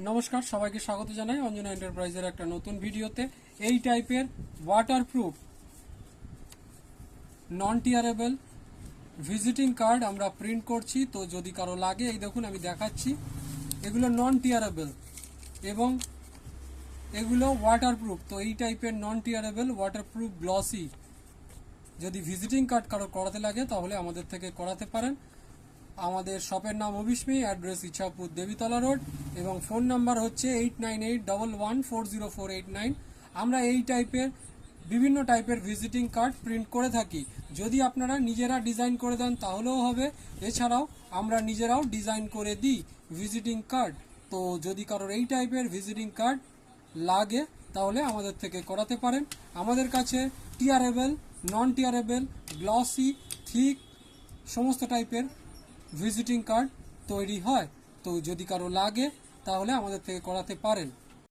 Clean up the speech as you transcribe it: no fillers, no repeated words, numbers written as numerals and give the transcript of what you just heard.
নমস্কার, সবাইকে স্বাগত জানাই অঞ্জনা এন্টারপ্রাইজের একটা নতুন ভিডিওতে। এই টাইপের ওয়াটারপ্রুফ নন টিয়ারেবল ভিজিটিং কার্ড আমরা প্রিন্ট করছি। তো যদি কারো লাগে, এই দেখুন আমি দেখাচ্ছি, এগুলো নন টিয়ারেবল এবং এগুলো ওয়াটারপ্রুফ। তো এই টাইপের নন টিয়ারেবল ওয়াটারপ্রুফ গ্লসি যদি ভিজিটিং কার্ড কারো করাতে লাগে তাহলে আমাদের থেকে করাতে পারেন। আমাদের শপের নাম অভিস্মি, অ্যাড্রেস ইছাপুর দেবীতলা রোড এবং ফোন নাম্বার হচ্ছে 8981140489। আমরা এই টাইপের বিভিন্ন টাইপের ভিজিটিং কার্ড প্রিন্ট করে থাকি। যদি আপনারা নিজেরা ডিজাইন করে দেন তাহলেও হবে, এছাড়াও আমরা নিজেরাও ডিজাইন করে দিই ভিজিটিং কার্ড। তো যদি কারোর এই টাইপের ভিজিটিং কার্ড লাগে তাহলে আমাদের থেকে করাতে পারেন। আমাদের কাছে টিয়ারেবল, নন টিয়ারেবল, গ্লসি, থিক সমস্ত টাইপের ভিজিটিং কার্ড তৈরি হয়। তো যদি কারো লাগে তাহলে আমাদের থেকে করাতে পারেন।